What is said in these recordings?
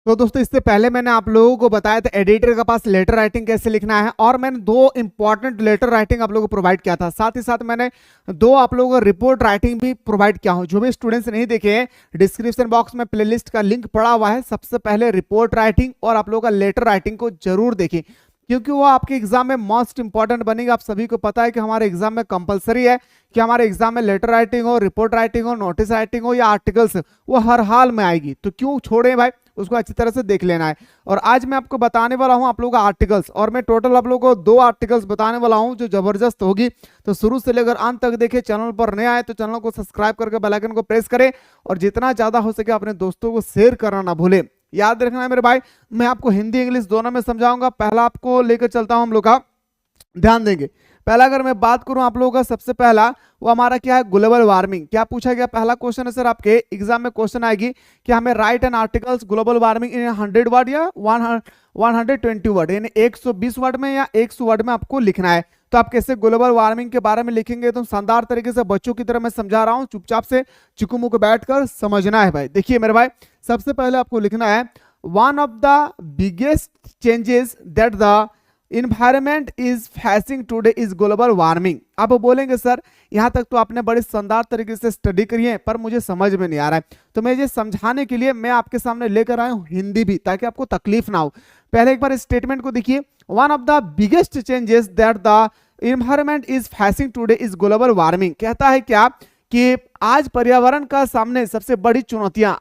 तो दोस्तों इससे पहले मैंने आप लोगों को बताया था एडिटर के पास लेटर राइटिंग कैसे लिखना है, और मैंने दो इंपॉर्टेंट लेटर राइटिंग आप लोगों को प्रोवाइड किया था। साथ ही साथ मैंने दो आप लोगों को रिपोर्ट राइटिंग भी प्रोवाइड किया हूं। जो भी स्टूडेंट्स नहीं देखे, डिस्क्रिप्शन बॉक्स में प्लेलिस्ट का लिंक पड़ा हुआ है। सबसे पहले रिपोर्ट राइटिंग और आप लोगों का लेटर राइटिंग को जरूर देखें, क्योंकि वो आपके एग्जाम में मोस्ट इंपॉर्टेंट बनेगा। आप सभी को पता है कि हमारे एग्जाम में कंपलसरी है कि हमारे एग्जाम में लेटर राइटिंग हो, रिपोर्ट राइटिंग हो, नोटिस राइटिंग हो या आर्टिकल्स, वो हर हाल में आएगी। तो क्यों छोड़े भाई, उसको अच्छी तरह से देख लेना है। और आज मैं आपको बताने वाला हूं आप लोगों का आर्टिकल्स, और मैं टोटल आप लोगों को 2 आर्टिकल्स बताने वाला हूं जो जबरदस्त होगी। तो शुरू से लेकर अंत तक देखें। चैनल पर नए आए तो चैनल को सब्सक्राइब करके बेल आइकन को प्रेस करें, और जितना ज्यादा हो सके अपने दोस्तों को शेयर करना ना भूलें। याद रखना है मेरे भाई, मैं आपको हिंदी इंग्लिश दोनों में समझाऊंगा। पहला आपको लेकर चलता हूं हम लोग का, ध्यान देंगे। पहला अगर मैं बात करूं आप लोगों का, सबसे पहला वो हमारा क्या है, ग्लोबल वार्मिंग। क्या पूछा गया, पहला क्वेश्चन है सर आपके एग्जाम में क्वेश्चन आएगी कि हमें write an articles global warming in 100 word या 120 वर्ड, यानी 120 वर्ड में या 100 वर्ड में आपको लिखना है। तो आप कैसे ग्लोबल वार्मिंग के बारे में लिखेंगे, तो शानदार तरीके से बच्चों की तरह मैं समझा रहा हूं, चुपचाप से चिकुमुक बैठकर समझना है भाई। देखिए मेरे भाई, सबसे पहले आपको लिखना है one of the biggest changes that the environment is facing today is global warming. आप बोलेंगे सर यहां तक तो आपने बड़े शानदार तरीके से स्टडी करी है, पर मुझे समझ में नहीं आ रहा है। तो मैं ये समझाने के लिए मैं आपके सामने लेकर आया हूं हिंदी भी, ताकि आपको तकलीफ ना हो। पहले एक बार स्टेटमेंट को देखिए, one of the biggest changes that the environment is facing today is global warming. कहता है क्या कि आज पर्यावरण का सामने सबसे बड़ी चुनौतियां,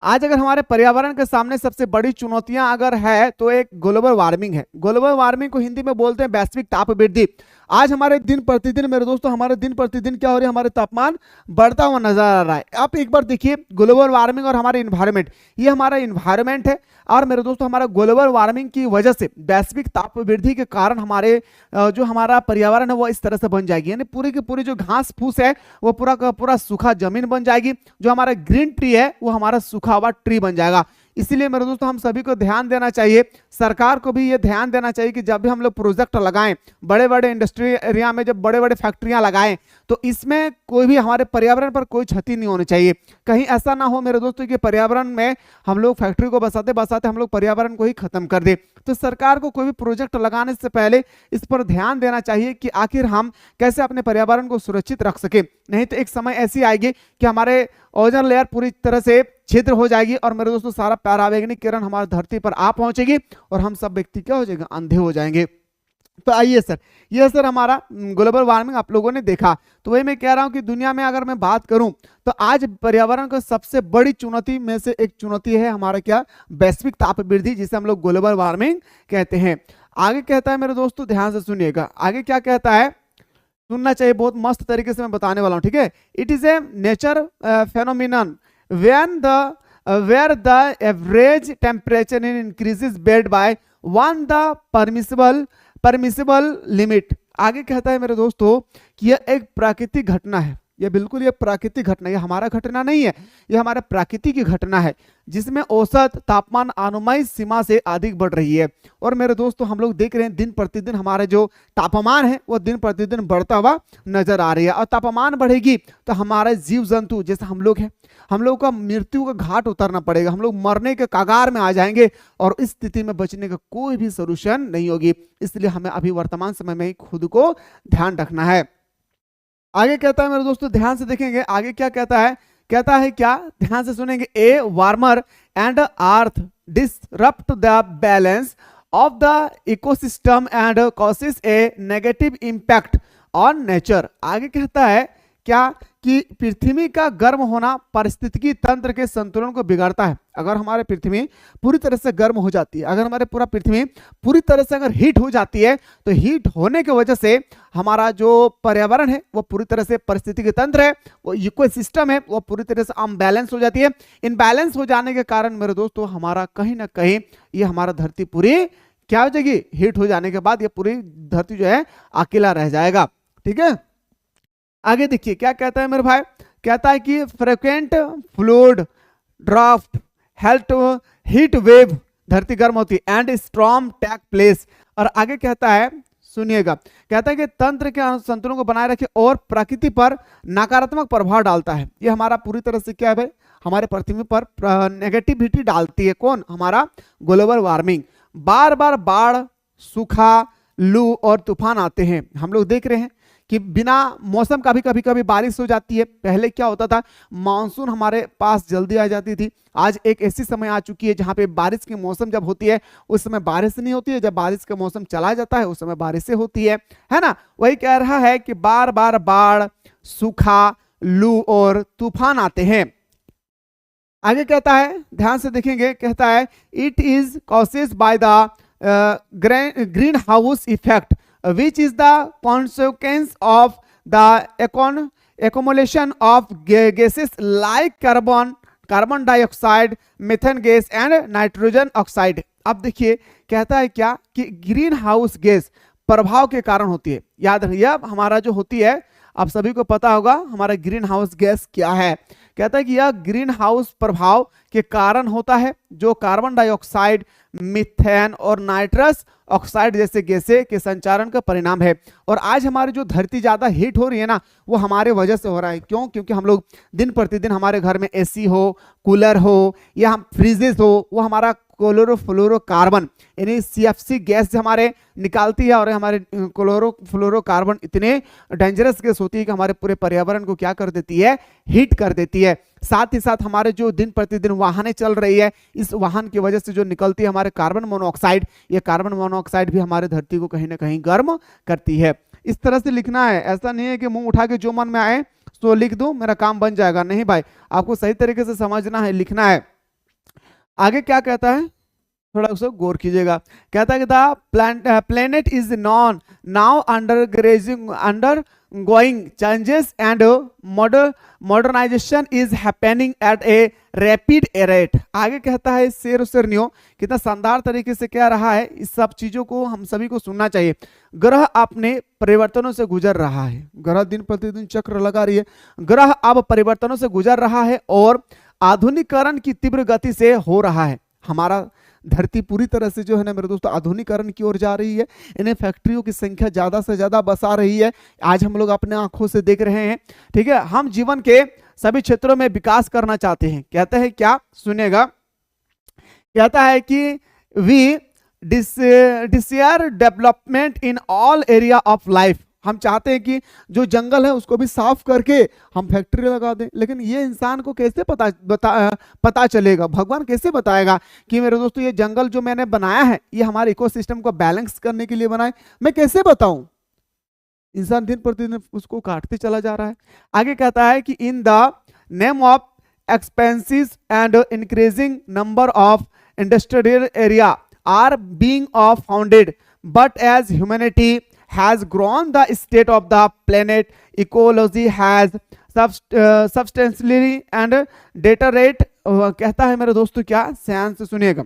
आज अगर हमारे पर्यावरण के सामने सबसे बड़ी चुनौतियां अगर है तो एक ग्लोबल वार्मिंग है। ग्लोबल वार्मिंग को हिंदी में बोलते हैं वैश्विक ताप वृद्धि। आज हमारे दिन प्रतिदिन मेरे दोस्तों, हमारे दिन प्रतिदिन क्या हो रहा है, हमारे तापमान बढ़ता हुआ नजर आ रहा है। आप एक बार देखिए ग्लोबल वार्मिंग और हमारे इन्वायरमेंट, ये हमारा इन्वायरमेंट है, और मेरे दोस्तों हमारा ग्लोबल वार्मिंग की वजह से, वैश्विक ताप वृद्धि के कारण हमारे जो हमारा पर्यावरण है वो इस तरह से बन जाएगी, यानी पूरी की पूरी जो घास फूस है वो पूरा का पूरा सूखा जमीन बन जाएगी। जो हमारा ग्रीन ट्री है वो हमारा सूखा हुआ ट्री बन जाएगा। इसीलिए मेरे दोस्तों हम सभी को ध्यान देना चाहिए, सरकार को भी ये ध्यान देना चाहिए कि जब भी हम लोग प्रोजेक्ट लगाएं, बड़े बड़े इंडस्ट्री एरिया में जब बड़े बड़े फैक्ट्रियां लगाएं, तो इसमें कोई भी हमारे पर्यावरण पर कोई क्षति नहीं होनी चाहिए। कहीं ऐसा ना हो मेरे दोस्तों कि पर्यावरण में हम लोग फैक्ट्री को बसाते बसाते हम लोग पर्यावरण को ही खत्म कर दे। तो सरकार को कोई भी प्रोजेक्ट लगाने से पहले इस पर ध्यान देना चाहिए कि आखिर हम कैसे अपने पर्यावरण को सुरक्षित रख सके। नहीं तो एक समय ऐसी आएगी कि हमारे ओजोन लेयर पूरी तरह से छिद्र हो जाएगी, और मेरे दोस्तों सारा पराबैंगनी किरण हमारी धरती पर आ पहुंचेगी, और हम सब व्यक्ति क्या हो जाएंगे, अंधे हो जाएंगे। तो आइए सर, ये सर हमारा ग्लोबल वार्मिंग आप लोगों ने देखा। तो वही मैं कह रहा हूं कि दुनिया में अगर मैं बात करूं तो आज पर्यावरण को सबसे बड़ी चुनौती में से एक चुनौती है हमारा क्या, वैश्विक ताप वृद्धि, जिसे हम लोग ग्लोबल वार्मिंग कहते हैं। आगे कहता है मेरे दोस्तों, ध्यान से सुनिएगा, आगे क्या कहता है, सुनना चाहिए, बहुत मस्त तरीके से मैं बताने वाला हूं, ठीक है। It is a nature phenomenon when the where the average temperature increases bed by 1 the permissible limit। आगे कहता है मेरे दोस्तों कि यह एक प्राकृतिक घटना है, यह बिल्कुल, यह प्राकृतिक घटना, यह हमारा घटना नहीं है, यह हमारा प्राकृतिक की घटना है, जिसमें औसत तापमान अनुमानित सीमा से अधिक बढ़ रही है। और मेरे दोस्तों हम लोग देख रहे हैं दिन प्रतिदिन हमारे जो तापमान है वो दिन प्रतिदिन बढ़ता हुआ नजर आ रही है। और तापमान बढ़ेगी तो हमारे जीव जंतु जैसे हम लोग हैं, हम लोग का मृत्यु का घाट उतरना पड़ेगा, हम लोग मरने के कगार में आ जाएंगे, और इस स्थिति में बचने का कोई भी सोल्यूशन नहीं होगी। इसलिए हमें अभी वर्तमान समय में ही खुद को ध्यान रखना है। आगे कहता है मेरे दोस्तों, ध्यान से देखेंगे आगे क्या कहता है, कहता है क्या, ध्यान से सुनेंगे, a warmer and earth disrupt the balance of the ecosystem and causes a negative impact on nature. आगे कहता है क्या कि पृथ्वी का गर्म होना पारिस्थितिकी तंत्र के संतुलन को बिगाड़ता है। अगर हमारे पृथ्वी पूरी तरह से गर्म हो जाती है, अगर हमारे पूरा पृथ्वी पूरी तरह से अगर हीट हो जाती है, तो हीट होने की वजह से हमारा जो पर्यावरण है वो पूरी तरह से, पारिस्थितिकी तंत्र है, वो इकोसिस्टम है, वो पूरी तरह से अनबैलेंस हो जाती है। इनबैलेंस हो जाने के कारण मेरे दोस्तों हमारा कहीं ना कहीं ये हमारा धरती पूरी क्या हो जाएगी, हीट हो जाने के बाद ये पूरी धरती जो है अकेला रह जाएगा, ठीक है। आगे देखिए क्या कहता है मेरे भाई, कहता है कि frequent fluid draft health heat wave, धरती गर्म होती है, एंड स्टॉर्म टेक प्लेस। और आगे कहता है, सुनिएगा, कहता है कि तंत्र के संतुलन को बनाए रखे और प्रकृति पर नकारात्मक प्रभाव डालता है। ये हमारा पूरी तरह से क्या है भाई, हमारे पृथ्वी पर नेगेटिविटी डालती है। कौन? हमारा ग्लोबल वार्मिंग। बार बार बाढ़, सूखा, लू और तूफान आते हैं। हम लोग देख रहे हैं कि बिना मौसम का भी कभी कभी बारिश हो जाती है। पहले क्या होता था, मानसून हमारे पास जल्दी आ जाती थी। आज एक ऐसी समय आ चुकी है जहां पे बारिश के मौसम जब होती है उस समय बारिश नहीं होती है, जब बारिश का मौसम चला जाता है उस समय बारिशें होती है ना। वही कह रहा है कि बार बार बाढ़, सूखा, लू और तूफान आते हैं। आगे कहता है, ध्यान से देखेंगे, कहता है it is caused by the green house effect which is the consequence of the accumulation of gases like carbon dioxide, methane gas and nitrogen oxide। अब देखिए कहता है क्या कि ग्रीन हाउस गैस प्रभाव के कारण होती है। याद रखिए, अब हमारा जो होती है, आप सभी को पता होगा हमारा ग्रीन हाउस गैस क्या है। कहता है कि यह ग्रीन हाउस प्रभाव के कारण होता है, जो कार्बन डाइऑक्साइड, मीथेन और नाइट्रस ऑक्साइड जैसे गैसें के संचारण का परिणाम है। और आज हमारी जो धरती ज्यादा हीट हो रही है ना, वो हमारे वजह से हो रहा है। क्यों? क्योंकि हम लोग दिन प्रतिदिन हमारे घर में एसी हो, कूलर हो या फ्रिजेस हो, वो हमारा क्लोरोफ्लोरोकार्बन यानी CFC गैस हमारे निकालती है। और हमारे क्लोरोफ्लोरोकार्बन इतने डेंजरस गैस होती है कि हमारे पूरे पर्यावरण को क्या कर देती है, हीट कर देती है। साथ ही साथ हमारे जो दिन प्रतिदिन वाहनें चल रही है, इस वाहन की वजह से जो निकलती है हमारे कार्बन मोनोऑक्साइड, ये कार्बन मोनोऑक्साइड भी हमारे धरती को कहीं ना कहीं गर्म करती है। इस तरह से लिखना है, ऐसा नहीं है कि मुंह उठा के जो मन में आए तो लिख दूं, मेरा काम बन जाएगा। नहीं भाई, आपको सही तरीके से समझना है, लिखना है। आगे क्या कहता है, थोड़ा उसको गौर कीजिएगा। कहता है कि the planet is non now under going changes and modernization is happening at a rapid rate. आगे कहता है शेर शेरनियों कितना शानदार तरीके से कह रहा है, इस सब चीजों को हम सभी को सुनना चाहिए। ग्रह अपने परिवर्तनों से गुजर रहा है, ग्रह दिन प्रतिदिन चक्र लगा रही है, ग्रह अब परिवर्तनों से गुजर रहा है और आधुनिकीकरण की तीव्र गति से हो रहा है। हमारा धरती पूरी तरह से जो है ना मेरे दोस्तों आधुनिकीकरण की ओर जा रही है। इन्हें फैक्ट्रियों की संख्या ज्यादा से ज्यादा बसा रही है, आज हम लोग अपने आंखों से देख रहे हैं। ठीक है, हम जीवन के सभी क्षेत्रों में विकास करना चाहते हैं। कहते हैं क्या, सुनेगा, कहता है कि we desire development in all area of life. हम चाहते हैं कि जो जंगल है उसको भी साफ करके हम फैक्ट्री लगा दें। लेकिन ये इंसान को कैसे पता चलेगा, भगवान कैसे बताएगा कि मेरे दोस्तों ये जंगल जो मैंने बनाया है ये हमारे इकोसिस्टम को बैलेंस करने के लिए बनाए, मैं कैसे बताऊं? इंसान दिन प्रतिदिन उसको काटते चला जा रहा है। आगे कहता है कि in the name of expenses and increasing number of industrial area are being of founded, but as humanity has grown the state of the planet, ecology has substantially and deteriorate। कहता है मेरे दोस्तों क्या, ध्यान से सुनिएगा।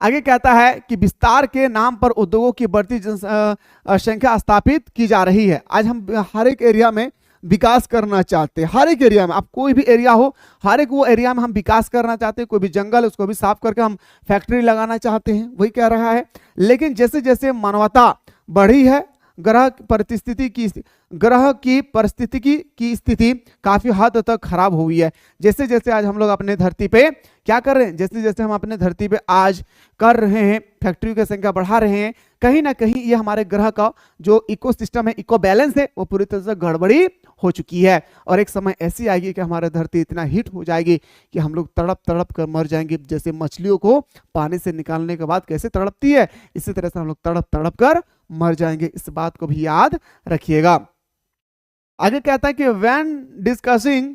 आगे कहता है कि विस्तार के नाम पर उद्योगों की बढ़ती संख्या स्थापित की जा रही है। आज हम हर एक एरिया में विकास करना चाहते हैं, हर एक एरिया में, आप कोई भी एरिया हो, हर एक वो एरिया में हम विकास करना चाहते हैं। कोई भी जंगल उसको भी साफ करके हम फैक्ट्री लगाना चाहते हैं, वही कह रहा है। लेकिन जैसे जैसे मानवता बढ़ी है, ग्रह की परिस्थिति की स्थिति काफी हद तक खराब हुई है। जैसे जैसे आज हम लोग अपने धरती पे क्या कर रहे हैं, जैसे जैसे हम अपने धरती पे आज कर रहे हैं, फैक्ट्रियों की संख्या बढ़ा रहे हैं, कहीं ना कहीं ये हमारे ग्रह का जो इकोसिस्टम है, इको बैलेंस है, वो पूरी तरह से गड़बड़ी हो चुकी है। और एक समय ऐसी आएगी कि हमारे धरती इतना हीट हो जाएगी कि हम लोग तड़प तड़प कर मर जाएंगे। जैसे मछलियों को पानी से निकालने के बाद कैसे तड़पती है, इसी तरह से हम लोग तड़प तड़प कर मर जाएंगे। इस बात को भी याद रखिएगा। आगे कहता है कि when discussing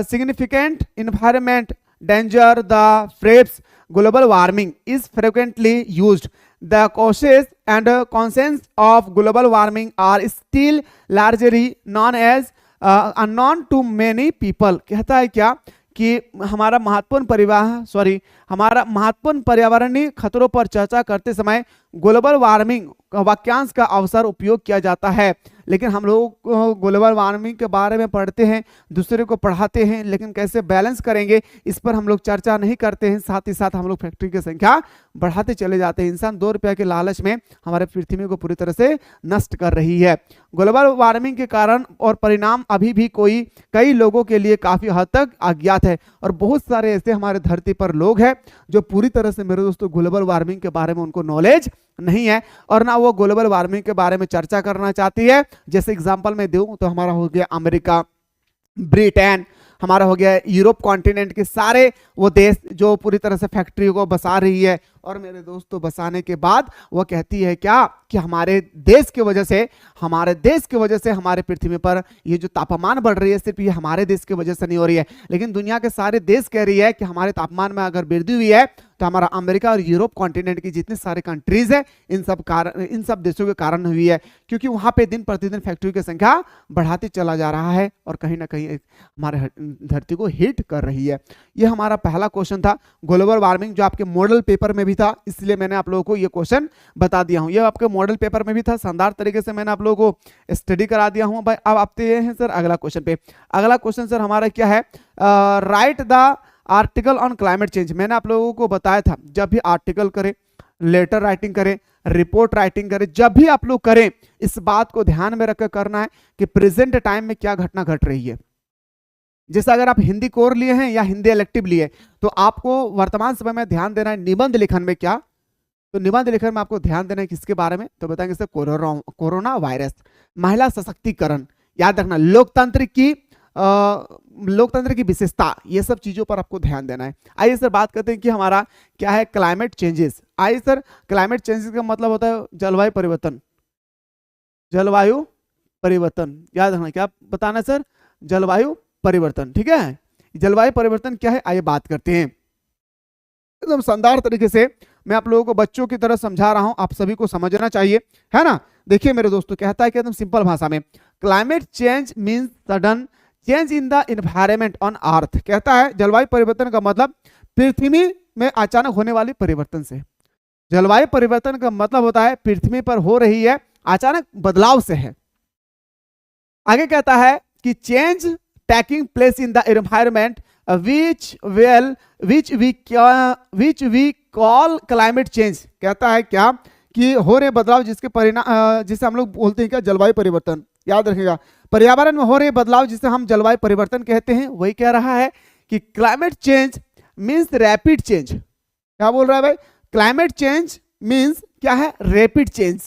significant environment danger the phrase global warming is frequently used, the causes and consequence of global warming are still largely known as unknown to many people. कहता है क्या कि हमारा महत्वपूर्ण पर्यावरणीय खतरों पर चर्चा करते समय ग्लोबल वार्मिंग वाक्यांश का अवसर उपयोग किया जाता है। लेकिन हम लोग ग्लोबल वार्मिंग के बारे में पढ़ते हैं, दूसरे को पढ़ाते हैं, लेकिन कैसे बैलेंस करेंगे इस पर हम लोग चर्चा नहीं करते हैं। साथ ही साथ हम लोग फैक्ट्री की संख्या बढ़ाते चले जाते हैं। इंसान 2 रुपये के लालच में हमारे पृथ्वी को पूरी तरह से नष्ट कर रही है। ग्लोबल वार्मिंग के कारण और परिणाम अभी भी कई लोगों के लिए काफी हद तक अज्ञात है, और बहुत सारे ऐसे हमारे धरती पर लोग हैं जो पूरी तरह से मेरे दोस्तों ग्लोबल वार्मिंग के बारे में उनको नॉलेज नहीं है, और ना वो ग्लोबल वार्मिंग के बारे में चर्चा करना चाहती है। जैसे एग्जांपल में दूं तो हमारा हो गया अमेरिका, ब्रिटेन, हमारा हो गया यूरोप कॉन्टिनेंट के सारे वो देश जो पूरी तरह से फैक्ट्री को बसा रही है। और मेरे दोस्तों बसाने के बाद वो कहती है क्या कि हमारे देश की वजह से हमारे पृथ्वी पर ये जो तापमान बढ़ रही है सिर्फ ये हमारे देश की वजह से नहीं हो रही है, लेकिन दुनिया के सारे देश कह रही है कि हमारे तापमान में अगर वृद्धि हुई है तो हमारा अमेरिका और यूरोप कॉन्टिनेंट की जितने सारे कंट्रीज है इन सब देशों के कारण हुई है, क्योंकि वहां पे दिन प्रतिदिन फैक्ट्री की संख्या बढ़ाती चला जा रहा है और कहीं ना कहीं हमारे धरती को हिट कर रही है। ये हमारा पहला क्वेश्चन था ग्लोबल वार्मिंग, जो आपके मॉडल पेपर में भी था, इसलिए मैंने आप लोगों को ये क्वेश्चन बता दिया हूं। ये आपके मॉडल पेपर में भी था, शानदार तरीके से मैंने आप लोगों को स्टडी करा दिया हूं। भाई अब आते हैं सर अगला क्वेश्चन पे। अगला क्वेश्चन सर हमारा क्या है, right the article on climate change. मैंने आप लोगों को बताया था जब भी आर्टिकल करें, लेटर राइटिंग करें, रिपोर्ट राइटिंग करें, जब भी आप लोग करें इस बात को ध्यान में रखकर करना है कि प्रेजेंट टाइम में क्या घटना घट रही है। जैसे अगर आप हिंदी कोर लिए हैं या हिंदी इलेक्टिव लिए तो आपको वर्तमान समय में ध्यान देना है निबंध लेखन में। क्या तो निबंध लेखन में आपको ध्यान देना है किसके बारे में, तो बताएंगे सर कोरोना वायरस, महिला सशक्तिकरण, याद रखना, लोकतंत्र की विशेषता, ये सब चीजों पर आपको ध्यान देना है। आइए सर बात करते हैं कि हमारा क्या है क्लाइमेट चेंजेस। आइए सर, क्लाइमेट चेंजेस का मतलब होता है जलवायु परिवर्तन। जलवायु परिवर्तन याद रखना, क्या बताना है सर, जलवायु परिवर्तन। ठीक है, जलवायु परिवर्तन क्या है आइए बात करते हैं। एकदम शानदार तरीके से मैं आप लोगों को बच्चों की तरह समझा रहा हूं, आप सभी को समझना चाहिए, है ना। देखिए मेरे दोस्तों, कहता है कि एकदम सिंपल भाषा में, climate change means sudden change in the environment on earth. कहता है जलवायु परिवर्तन का मतलब पृथ्वी में अचानक होने वाली परिवर्तन से। जलवायु परिवर्तन का मतलब होता है पृथ्वी पर हो रही है अचानक बदलाव से है। आगे कहता है कि change taking place in the environment which we call climate change। कहता है क्या कि हो रहे बदलाव जिसके परिणाम जिसे हम लोग बोलते हैं क्या जलवायु परिवर्तन। याद रखिएगा, पर्यावरण में हो रहे बदलाव जिसे हम जलवायु परिवर्तन कहते हैं। वही कह रहा है कि climate change means rapid change. क्या बोल रहा है भाई, क्लाइमेट चेंज मींस क्या है, rapid change.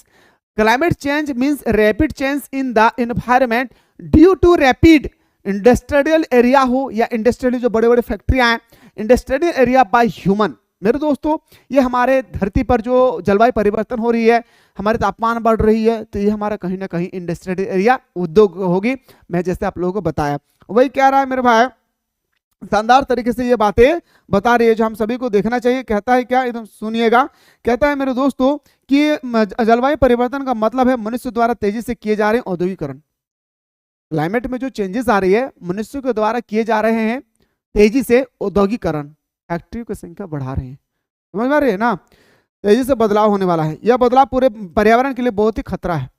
Climate change means rapid change in the environment due to rapid industrial area हो या इंडस्ट्रियल जो बड़े बड़े फैक्ट्रियां हैं, इंडस्ट्रियल एरिया बाय ह्यूमन। मेरे दोस्तों, ये हमारे धरती पर जो जलवायु परिवर्तन हो रही है, हमारे तापमान बढ़ रही है, तो ये हमारा कहीं ना कहीं इंडस्ट्रियल एरिया उद्योग होगी। मैं जैसे आप लोगों को बताया वही कह रहा है मेरे भाई, शानदार तरीके से ये बातें बता रही है जो हम सभी को देखना चाहिए। कहता है क्या, एकदम सुनिएगा, कहता है मेरे दोस्तों कि जलवायु परिवर्तन का मतलब है मनुष्य द्वारा तेजी से किए जा रहे हैं औद्योगिकरण। क्लाइमेट में जो चेंजेस आ रही है मनुष्य के द्वारा किए जा रहे हैं तेजी से औद्योगिकरण, फैक्ट्रियों की संख्या बढ़ा रहे हैं, समझ में आ रही है ना, तेजी से बदलाव होने वाला है। यह बदलाव पूरे पर्यावरण के लिए बहुत ही खतरा है।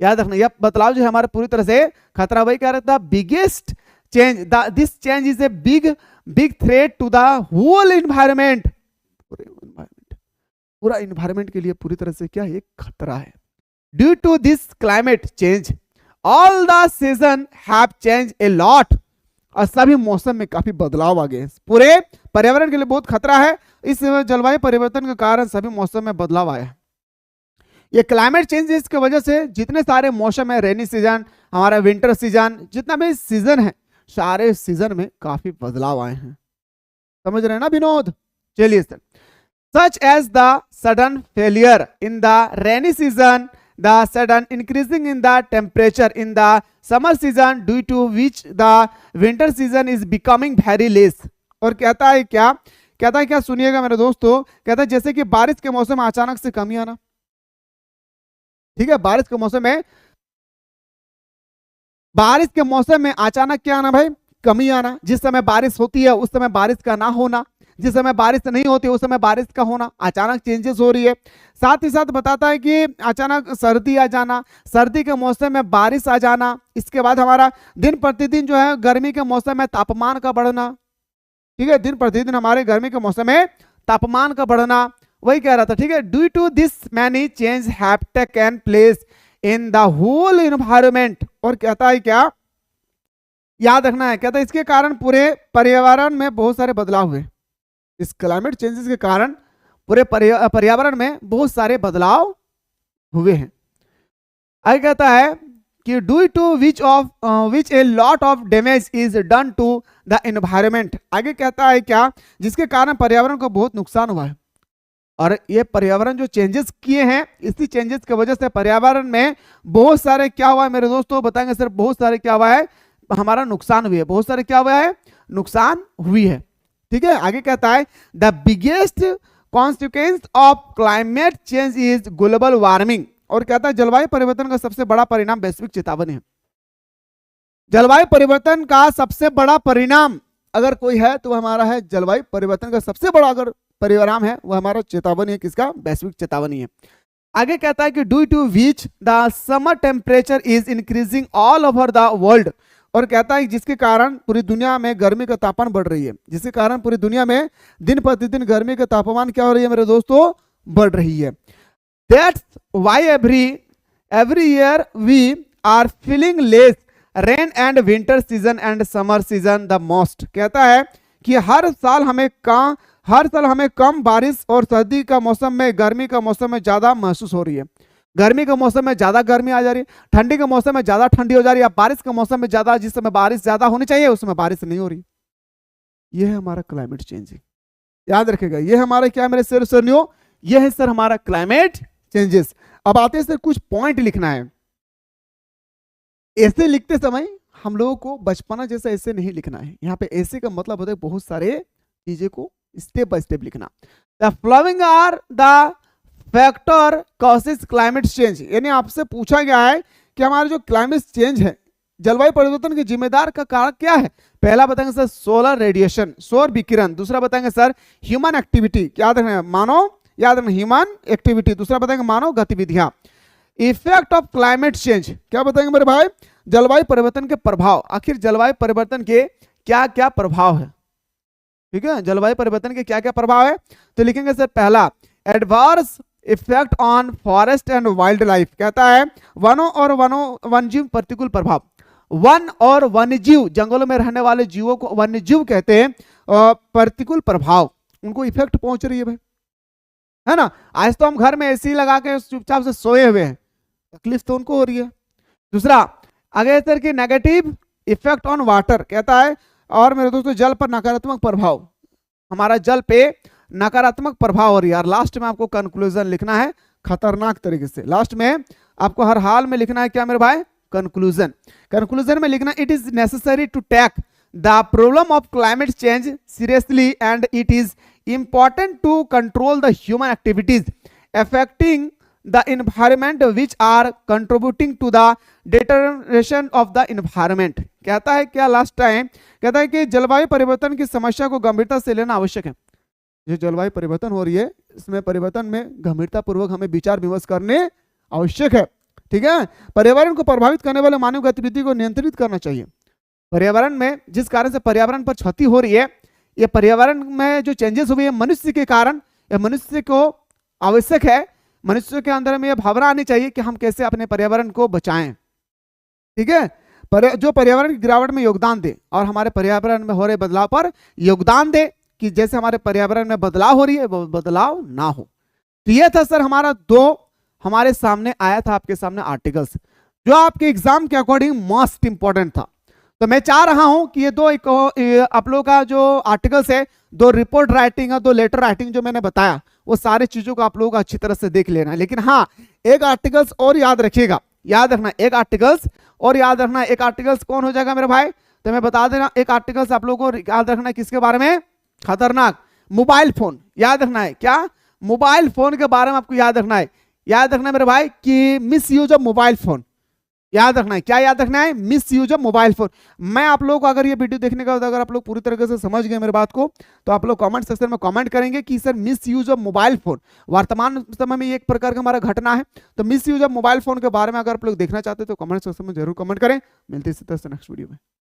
याद रखना, यह बदलाव जो है हमारे पूरी तरह से खतरा। वही कह रहा था biggest change, this change is a big threat to the whole environment. पूरा एनवायरनमेंट के लिए पूरी तरह से क्या एक खतरा है। Due to this climate change all the season have change a lot. और सभी मौसम में काफी बदलाव आ गए, पूरे पर्यावरण के लिए बहुत खतरा है। इस जलवायु परिवर्तन के कारण सभी मौसम में बदलाव आया। ये क्लाइमेट चेंजेस की वजह से जितने सारे मौसम है, रेनी सीजन, हमारा विंटर सीजन, जितना भी सीजन है, सारे सीजन में काफी बदलाव आए हैं। समझ रहे हैं ना विनोद। चलिए sir, such as the sudden failure in the rainy season, the sudden increasing in the temperature in the summer season due to which the winter season is becoming very less। और कहता है क्या, सुनिएगा मेरे दोस्तों, कहता है जैसे कि बारिश के मौसम में अचानक से कमी आना। ठीक है, बारिश के मौसम में अचानक क्या आना भाई, कमी आना, जिस समय बारिश होती है उस समय बारिश का ना होना, जिस समय बारिश नहीं होती उस समय बारिश का होना, अचानक चेंजेस हो रही है। साथ ही साथ बताता है कि अचानक सर्दी आ जाना, सर्दी के मौसम में बारिश आ जाना। इसके बाद हमारा दिन प्रतिदिन जो है गर्मी के मौसम में तापमान का बढ़ना, ठीक है, दिन प्रतिदिन हमारे गर्मी के मौसम में तापमान का बढ़ना, वही कह रहा था, ठीक है। Due to this many change have taken place in the whole environment, और कहता है क्या, याद रखना है, कहता है इसके कारण पूरे पर्यावरण में बहुत सारे बदलाव हुए। इस क्लाइमेट चेंजेस के कारण पूरे पर्यावरण में बहुत सारे बदलाव हुए हैं। आगे कहता है कि due to which a lot of damage is done to the environment. आगे कहता है क्या, जिसके कारण पर्यावरण को बहुत नुकसान हुआ है। और ये पर्यावरण जो चेंजेस किए हैं, इसी चेंजेस की वजह से पर्यावरण में बहुत सारे क्या हुआ है मेरे दोस्तों, बताएंगे सर, बहुत सारे क्या हुआ है, हमारा नुकसान हुई है, बहुत सारे क्या हुआ है, नुकसान हुई है, ठीक है। आगे कहता है the biggest consequence of climate change is global warming, और कहता है जलवायु परिवर्तन का सबसे बड़ा परिणाम वैश्विक चेतावनी है। जलवायु परिवर्तन का सबसे बड़ा परिणाम अगर कोई है तो हमारा है जलवायु परिवर्तन का सबसे बड़ा अगर परिणाम है वो हमारा चेतावनी है, किसका, वैश्विक चेतावनी है। आगे कहता है कि due to which the summer temperature is increasing all over the world, और कहता है जिसके कारण पूरी दुनिया में गर्मी का तापमान बढ़ रही है, जिसके कारण पूरी दुनिया में दिन प्रतिदिन गर्मी का तापमान क्या हो रही है मेरे दोस्तों, बढ़ रही है। That's why every year we are feeling less rain and winter season and summer season the most. कहता है कि हर साल हमें कम बारिश और सर्दी का मौसम में, गर्मी का मौसम में ज्यादा महसूस हो रही है। गर्मी के मौसम में ज्यादा गर्मी आ जा रही है, ठंडी के मौसम में ज्यादा ठंडी हो जा रही है, बारिश के मौसम में ज्यादा, जिस समय बारिश ज्यादा होनी चाहिए उस समय बारिश नहीं हो रही। यह है हमारा क्लाइमेट चेंज, याद रखेगा, यह हमारा क्या मेरे सर सरनियों, यह है सर हमारा क्लाइमेट चेंजेस। अब आते हैं सर कुछ पॉइंट लिखना है। ऐसे लिखते समय हम लोगों को बचपना जैसा ऐसे नहीं लिखना है। यहाँ पे ऐसे का मतलब होता है बहुत सारे चीजें को स्टेप बाय स्टेप लिखना। The following are the factor causes climate change, यानी आपसे पूछा गया है कि हमारा जो क्लाइमेट चेंज है, जलवायु परिवर्तन के जिम्मेदार का कारक क्या है। पहला बताएंगे सर सोलर रेडिएशन, सौर विकिरण। दूसरा बताएंगे सर ह्यूमन एक्टिविटी, याद रखना मानव, याद रखना ह्यूमन एक्टिविटी। दूसरा बताएंगे मानव गतिविधियां। इफेक्ट ऑफ क्लाइमेट चेंज, क्या बताएंगे मेरे भाई, जलवायु परिवर्तन के प्रभाव। आखिर जलवायु परिवर्तन के क्या क्या प्रभाव है, ठीक है, जलवायु परिवर्तन के क्या क्या प्रभाव है। तो लिखेंगे सर पहला adverse effect on forest and wild life, कहता है वनों और वन्यजीव प्रतिकूल प्रभाव। वन और वन्यजीव, जंगलों में रहने वाले जीवों को वन्यजीव कहते हैं, प्रतिकूल प्रभाव, उनको इफेक्ट पहुंच रही है भाई, है ना। आज तो हम घर में एसी लगा के चुपचाप से सोए हुए हैं, तकलीफ तो उनको हो रही है। दूसरा आगे सर की नेगेटिव इफेक्ट ऑन वाटर, कहता है और मेरे दोस्तों जल पर नकारात्मक प्रभाव, हमारा जल पे नकारात्मक प्रभाव हो रही है। और लास्ट में आपको कंक्लूजन लिखना है खतरनाक तरीके से, लास्ट में आपको हर हाल में लिखना है क्या मेरे भाई, कंक्लूजन। कंक्लूजन में लिखना it is necessary to take the problem of climate change seriously and it is important to control the human activities affecting the environment which are contributing to the deterioration of the environment। कहता है क्या last time, कहता है कि जलवायु परिवर्तन की समस्या को गंभीरता से लेना आवश्यक है। जो जलवायु परिवर्तन हो रही है इसमें परिवर्तन में गंभीरता पूर्वक हमें विचार विमर्श करने आवश्यक है, ठीक है। पर्यावरण को प्रभावित करने वाले मानव गतिविधि को नियंत्रित करना चाहिए। पर्यावरण में जिस कारण से पर्यावरण पर क्षति हो रही है, ये पर्यावरण में जो चेंजेस हुए हैं मनुष्य के कारण, ये मनुष्य को आवश्यक है, मनुष्य के अंदर में यह भावना आनी चाहिए कि हम कैसे अपने पर्यावरण को बचाएं, ठीक है। जो पर्यावरण की गिरावट में योगदान दे और हमारे पर्यावरण में हो रहे बदलाव पर योगदान दे, कि जैसे हमारे पर्यावरण में बदलाव हो रही है वो बदलाव ना हो। तो ये था सर हमारा दो हमारे सामने आया था आपके सामने आर्टिकल्स, जो आपके एग्जाम के अकॉर्डिंग मोस्ट इंपॉर्टेंट था। तो मैं चाह रहा हूं कि ये दो आप लोगों का जो आर्टिकल्स है, दो रिपोर्ट राइटिंग और दो लेटर राइटिंग जो मैंने बताया, वो सारी चीजों को आप लोगों को अच्छी तरह से देख लेना है। लेकिन हाँ, एक आर्टिकल्स और याद रखिएगा, याद रखना एक आर्टिकल्स और याद रखना। एक आर्टिकल्स कौन हो जाएगा मेरे भाई, तो मैं बता देना, एक आर्टिकल्स आप लोगों को याद रखना है किसके बारे में, खतरनाक मोबाइल फोन। याद रखना है क्या, मोबाइल फोन के बारे में आपको याद रखना है। याद रखना मेरे भाई कि miss use of mobile phone, याद रखना है, क्या याद रखना है? Miss use of mobile phone. मैं आप लोगों को अगर ये वीडियो देखने के बाद अगर आप लोग पूरी तरीके से समझ गए मेरी बात को, तो आप लोग कमेंट सेक्शन में कमेंट करेंगे कि sir miss use of mobile phone वर्तमान समय में एक प्रकार का हमारा घटना है। तो miss use of mobile phone के बारे में अगर आप लोग देखना चाहते हैं तो कमेंट सेक्शन में जरूर कमेंट करें। मिलते हैं नेक्स्ट वीडियो में।